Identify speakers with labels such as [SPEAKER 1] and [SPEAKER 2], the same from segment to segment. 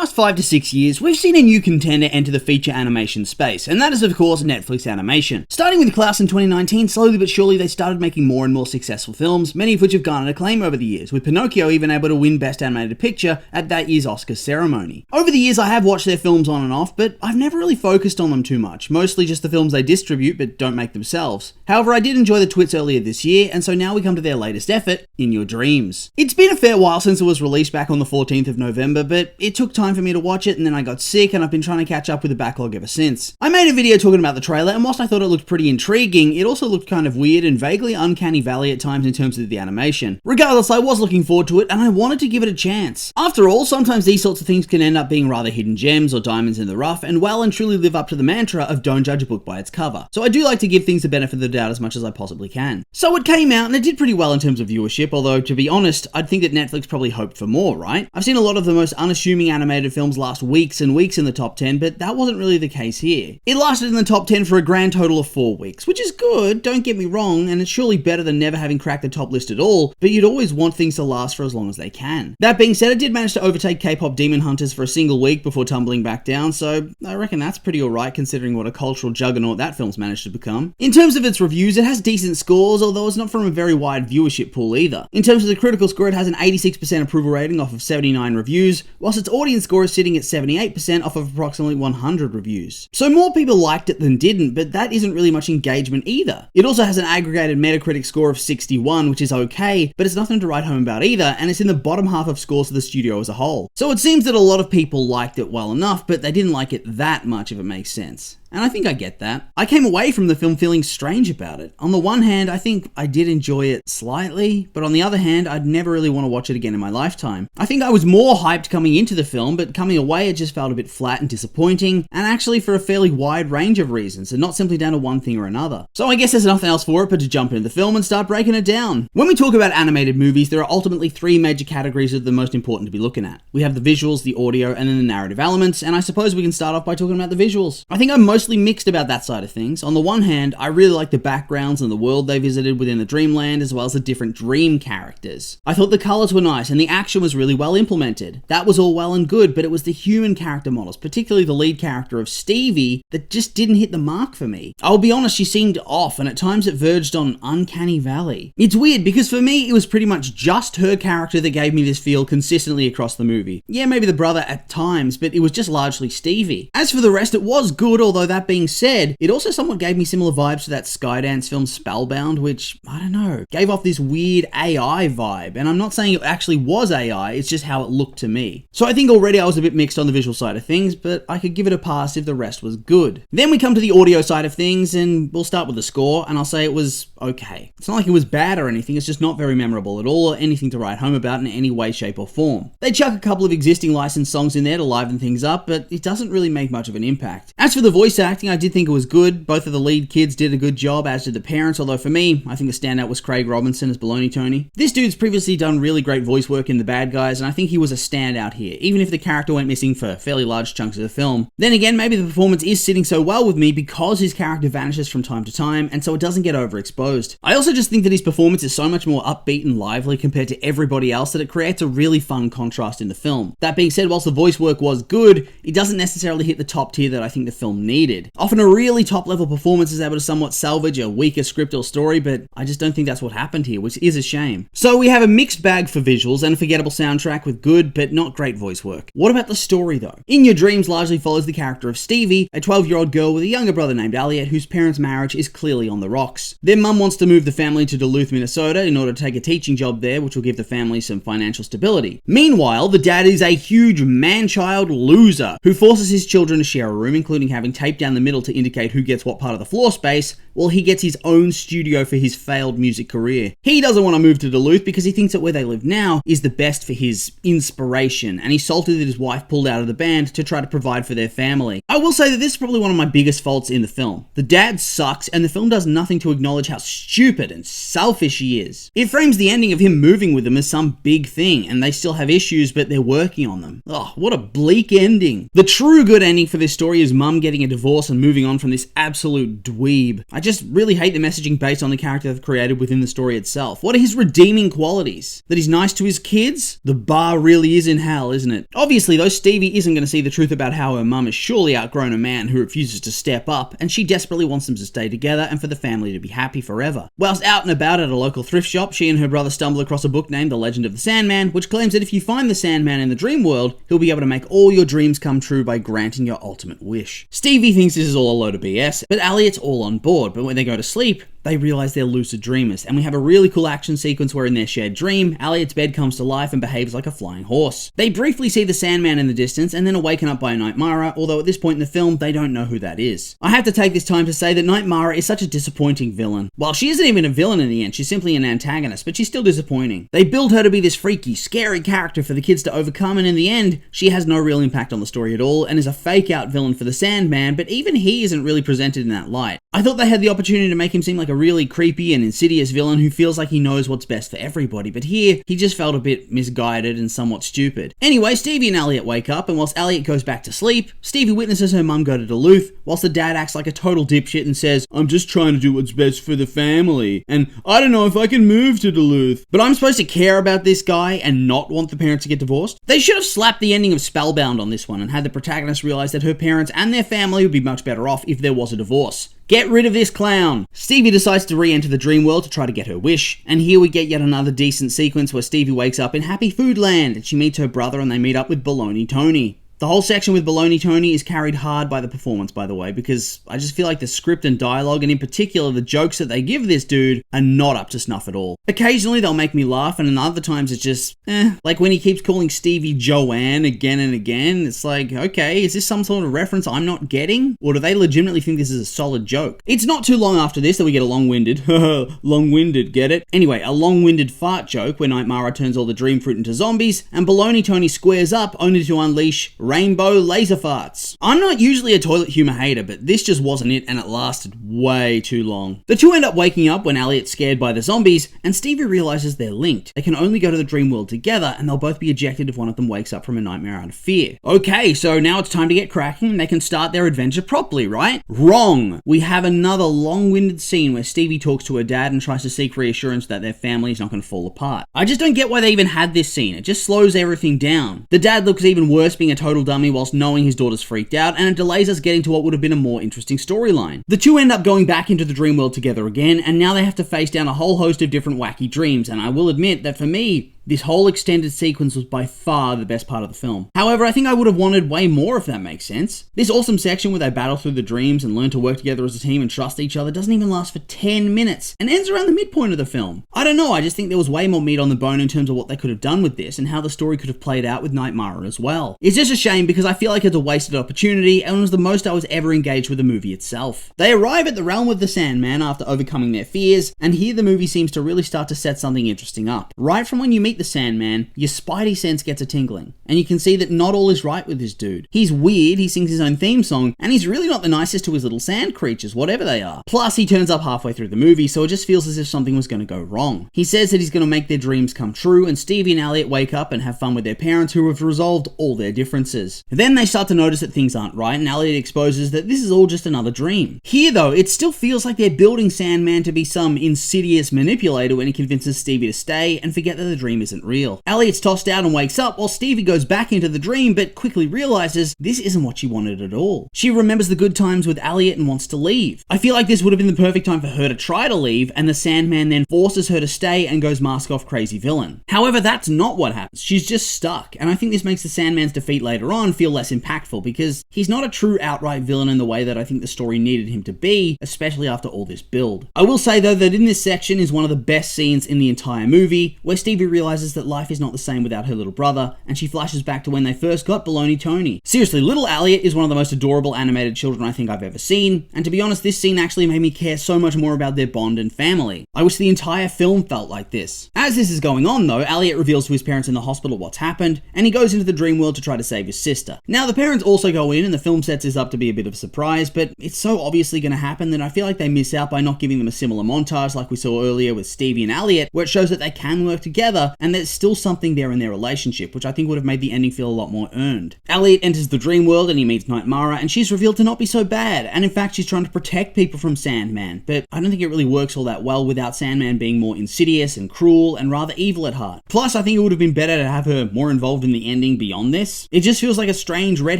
[SPEAKER 1] last 5 to 6 years, we've seen a new contender enter the feature animation space, and that is of course Netflix animation. Starting with Klaus in 2019, slowly but surely they started making more and more successful films, many of which have garnered acclaim over the years, with Pinocchio even able to win Best Animated Picture at that year's Oscars ceremony. Over the years I have watched their films on and off, but I've never really focused on them too much, mostly just the films they distribute but don't make themselves. However, I did enjoy the twits earlier this year, and so now we come to their latest effort, In Your Dreams. It's been a fair while since it was released back on the 14th of November, but it took time for me to watch it and then I got sick and I've been trying to catch up with the backlog ever since. I made a video talking about the trailer, and whilst I thought it looked pretty intriguing, it also looked kind of weird and vaguely uncanny valley at times in terms of the animation. Regardless, I was looking forward to it and I wanted to give it a chance. After all, sometimes these sorts of things can end up being rather hidden gems or diamonds in the rough and well and truly live up to the mantra of don't judge a book by its cover. So I do like to give things the benefit of the doubt as much as I possibly can. So it came out and it did pretty well in terms of viewership, although to be honest, I'd think that Netflix probably hoped for more, right? I've seen a lot of the most unassuming animated films last weeks and weeks in the top 10, but that wasn't really the case here. It lasted in the top 10 for a grand total of 4 weeks, which is good, don't get me wrong, and it's surely better than never having cracked the top list at all, but you'd always want things to last for as long as they can. That being said, it did manage to overtake K-Pop Demon Hunters for a single week before tumbling back down, so I reckon that's pretty alright considering what a cultural juggernaut that film's managed to become. In terms of its reviews, it has decent scores, although it's not from a very wide viewership pool either. In terms of the critical score, it has an 86% approval rating off of 79 reviews, whilst its audience score is sitting at 78% off of approximately 100 reviews. So more people liked it than didn't, but that isn't really much engagement either. It also has an aggregated Metacritic score of 61, which is okay, but it's nothing to write home about either, and it's in the bottom half of scores of the studio as a whole. So it seems that a lot of people liked it well enough, but they didn't like it that much, if it makes sense. And I think I get that. I came away from the film feeling strange about it. On the one hand, I think I did enjoy it slightly, but on the other hand, I'd never really want to watch it again in my lifetime. I think I was more hyped coming into the film, but coming away it just felt a bit flat and disappointing, and actually for a fairly wide range of reasons, and not simply down to one thing or another. So I guess there's nothing else for it but to jump into the film and start breaking it down. When we talk about animated movies, there are ultimately 3 major categories that are the most important to be looking at. We have the visuals, the audio, and then the narrative elements, and I suppose we can start off by talking about the visuals. I think I'm mostly mixed about that side of things. On the one hand, I really like the backgrounds and the world they visited within the Dreamland, as well as the different dream characters. I thought the colors were nice and the action was really well implemented. That was all well and good, but it was the human character models, particularly the lead character of Stevie, that just didn't hit the mark for me. I'll be honest, she seemed off, and at times it verged on uncanny valley. It's weird because for me, it was pretty much just her character that gave me this feel consistently across the movie. Yeah, maybe the brother at times, but it was just largely Stevie. As for the rest, it was good, although that being said, it also somewhat gave me similar vibes to that Skydance film Spellbound, which, I don't know, gave off this weird AI vibe. And I'm not saying it actually was AI, it's just how it looked to me. So I think already I was a bit mixed on the visual side of things, but I could give it a pass if the rest was good. Then we come to the audio side of things, and we'll start with the score, and I'll say it was okay. It's not like it was bad or anything, it's just not very memorable at all, or anything to write home about in any way, shape, or form. They chuck a couple of existing licensed songs in there to liven things up, but it doesn't really make much of an impact. As for the voice acting, I did think it was good. Both of the lead kids did a good job, as did the parents, although for me, I think the standout was Craig Robinson as Baloney Tony. This dude's previously done really great voice work in The Bad Guys, and I think he was a standout here, even if the character went missing for fairly large chunks of the film. Then again, maybe the performance is sitting so well with me because his character vanishes from time to time, and so it doesn't get overexposed. I also just think that his performance is so much more upbeat and lively compared to everybody else that it creates a really fun contrast in the film. That being said, whilst the voice work was good, it doesn't necessarily hit the top tier that I think the film needed. Often a really top level performance is able to somewhat salvage a weaker script or story, but I just don't think that's what happened here, which is a shame. So we have a mixed bag for visuals and a forgettable soundtrack with good but not great voice work. What about the story though? In Your Dreams largely follows the character of Stevie, a 12-year-old girl with a younger brother named Elliot, whose parents' marriage is clearly on the rocks. Their mum wants to move the family to Duluth, Minnesota in order to take a teaching job there, which will give the family some financial stability. Meanwhile, the dad is a huge man-child loser who forces his children to share a room, including having tape down the middle to indicate who gets what part of the floor space, while he gets his own studio for his failed music career. He doesn't want to move to Duluth because he thinks that where they live now is the best for his inspiration, and he's salty that his wife pulled out of the band to try to provide for their family. I will say that this is probably one of my biggest faults in the film. The dad sucks, and the film does nothing to acknowledge how stupid and selfish he is. It frames the ending of him moving with them as some big thing, and they still have issues, but they're working on them. Oh, what a bleak ending. The true good ending for this story is Mum getting a divorce and moving on from this absolute dweeb. I just really hate the messaging based on the character they've created within the story itself. What are his redeeming qualities? That he's nice to his kids? The bar really is in hell, isn't it? Obviously, though, Stevie isn't going to see the truth about how her mum has surely outgrown a man who refuses to step up, and she desperately wants them to stay together and for the family to be happy forever. Whilst out and about at a local thrift shop, she and her brother stumble across a book named The Legend of the Sandman, which claims that if you find the Sandman in the dream world, he'll be able to make all your dreams come true by granting your ultimate wish. Stevie thinks this is all a load of BS, but Elliot's all on board, but when they go to sleep, they realize they're lucid dreamers, and we have a really cool action sequence where in their shared dream, Elliot's bed comes to life and behaves like a flying horse. They briefly see the Sandman in the distance and then are waken up by Night Mara, although at this point in the film, they don't know who that is. I have to take this time to say that Night Mara is such a disappointing villain. While she isn't even a villain in the end, she's simply an antagonist, but she's still disappointing. They build her to be this freaky, scary character for the kids to overcome, and in the end, she has no real impact on the story at all, and is a fake-out villain for the Sandman, but even he isn't really presented in that light. I thought they had the opportunity to make him seem like a really creepy and insidious villain who feels like he knows what's best for everybody, but here, he just felt a bit misguided and somewhat stupid. Anyway, Stevie and Elliot wake up, and whilst Elliot goes back to sleep, Stevie witnesses her mum go to Duluth, whilst the dad acts like a total dipshit and says, "I'm just trying to do what's best for the family, and I don't know if I can move to Duluth." But I'm supposed to care about this guy and not want the parents to get divorced? They should have slapped the ending of Spellbound on this one and had the protagonist realize that her parents and their family would be much better off if there was a divorce. Get rid of this clown! Stevie decides to re-enter the dream world to try to get her wish, and here we get yet another decent sequence where Stevie wakes up in Happy Food Land, and she meets her brother and they meet up with Baloney Tony. The whole section with Baloney Tony is carried hard by the performance, by the way, because I just feel like the script and dialogue, and in particular the jokes that they give this dude, are not up to snuff at all. Occasionally they'll make me laugh, and in other times it's just, like when he keeps calling Stevie Joanne again and again, it's like, okay, is this some sort of reference I'm not getting? Or do they legitimately think this is a solid joke? It's not too long after this that we get a long-winded, get it? Anyway, a long-winded fart joke where Night Mara turns all the dream fruit into zombies, and Baloney Tony squares up only to unleash rainbow laser farts. I'm not usually a toilet humor hater, but this just wasn't it, and it lasted way too long. The two end up waking up when Elliot's scared by the zombies, and Stevie realizes they're linked. They can only go to the dream world together, and they'll both be ejected if one of them wakes up from a nightmare out of fear. Okay, so now it's time to get cracking, and they can start their adventure properly, right? Wrong! We have another long-winded scene where Stevie talks to her dad and tries to seek reassurance that their family is not going to fall apart. I just don't get why they even had this scene. It just slows everything down. The dad looks even worse being a total dummy whilst knowing his daughter's freaked out, and it delays us getting to what would have been a more interesting storyline. The two end up going back into the dream world together again, and now they have to face down a whole host of different wacky dreams, and I will admit that for me, this whole extended sequence was by far the best part of the film. However, I think I would have wanted way more if that makes sense. This awesome section where they battle through the dreams and learn to work together as a team and trust each other doesn't even last for 10 minutes and ends around the midpoint of the film. I don't know, I just think there was way more meat on the bone in terms of what they could have done with this and how the story could have played out with Night Mara as well. It's just a shame because I feel like it's a wasted opportunity and it was the most I was ever engaged with the movie itself. They arrive at the realm of the Sandman after overcoming their fears, and here the movie seems to really start to set something interesting up. Right from when you meet the Sandman, your spidey sense gets a tingling, and you can see that not all is right with this dude. He's weird, he sings his own theme song, and he's really not the nicest to his little sand creatures, whatever they are. Plus, he turns up halfway through the movie, so it just feels as if something was going to go wrong. He says that he's going to make their dreams come true, and Stevie and Elliot wake up and have fun with their parents who have resolved all their differences. Then they start to notice that things aren't right, and Elliot exposes that this is all just another dream. Here though, it still feels like they're building Sandman to be some insidious manipulator when he convinces Stevie to stay and forget that the dream isn't real. Elliot's tossed out and wakes up while Stevie goes back into the dream but quickly realizes this isn't what she wanted at all. She remembers the good times with Elliot and wants to leave. I feel like this would have been the perfect time for her to try to leave, and the Sandman then forces her to stay and goes mask off crazy villain. However, that's not what happens. She's just stuck, and I think this makes the Sandman's defeat later on feel less impactful because he's not a true outright villain in the way that I think the story needed him to be, especially after all this build. I will say though that in this section is one of the best scenes in the entire movie, where Stevie realizes realizes that life is not the same without her little brother, and she flashes back to when they first got Baloney Tony. Seriously, little Elliot is one of the most adorable animated children I think I've ever seen, and to be honest, this scene actually made me care so much more about their bond and family. I wish the entire film felt like this. As this is going on though, Elliot reveals to his parents in the hospital what's happened, and he goes into the dream world to try to save his sister. Now the parents also go in, and the film sets this up to be a bit of a surprise, but it's so obviously going to happen that I feel like they miss out by not giving them a similar montage like we saw earlier with Stevie and Elliot, where it shows that they can work together, and there's still something there in their relationship, which I think would have made the ending feel a lot more earned. Elliot enters the dream world and he meets Nightmara, and she's revealed to not be so bad, and in fact she's trying to protect people from Sandman, but I don't think it really works all that well without Sandman being more insidious and cruel and rather evil at heart. Plus, I think it would have been better to have her more involved in the ending beyond this. It just feels like a strange red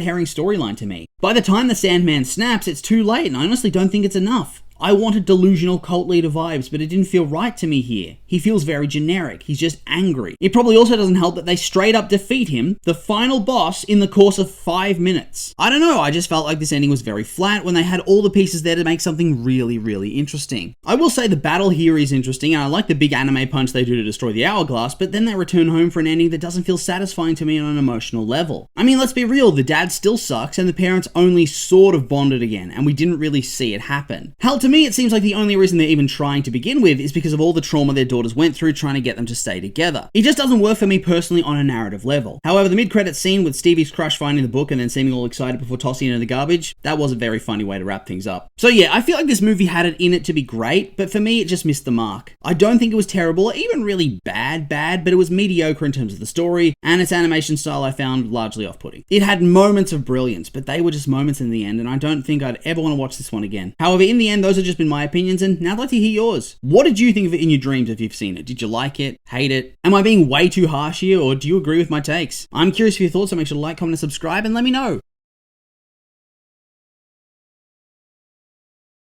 [SPEAKER 1] herring storyline to me. By the time the Sandman snaps, it's too late, and I honestly don't think it's enough. I wanted delusional cult leader vibes, but it didn't feel right to me here. He feels very generic. He's just angry. It probably also doesn't help that they straight up defeat him, the final boss, in the course of 5 minutes. I don't know, I just felt like this ending was very flat when they had all the pieces there to make something really, really interesting. I will say the battle here is interesting, and I like the big anime punch they do to destroy the hourglass, but then they return home for an ending that doesn't feel satisfying to me on an emotional level. I mean, let's be real, the dad still sucks, and the parents only sort of bonded again, and we didn't really see it happen. Hell, to me, it seems like the only reason they're even trying to begin with is because of all the trauma their daughters went through trying to get them to stay together. It just doesn't work for me personally on a narrative level. However, the mid-credits scene with Stevie's crush finding the book and then seeming all excited before tossing it in the garbage, that was a very funny way to wrap things up. So yeah, I feel like this movie had it in it to be great, but for me it just missed the mark. I don't think it was terrible or even really bad, but it was mediocre in terms of the story, and its animation style I found largely off-putting. It had moments of brilliance, but they were just moments in the end, and I don't think I'd ever want to watch this one again. However, in the end, those have just been my opinions, and now I'd like to hear yours. What did you think of it in your dreams if you've seen it? Did you like it? Hate it? Am I being way too harsh here, or do you agree with my takes? I'm curious for your thoughts, so make sure to like, comment, and subscribe, and let me know.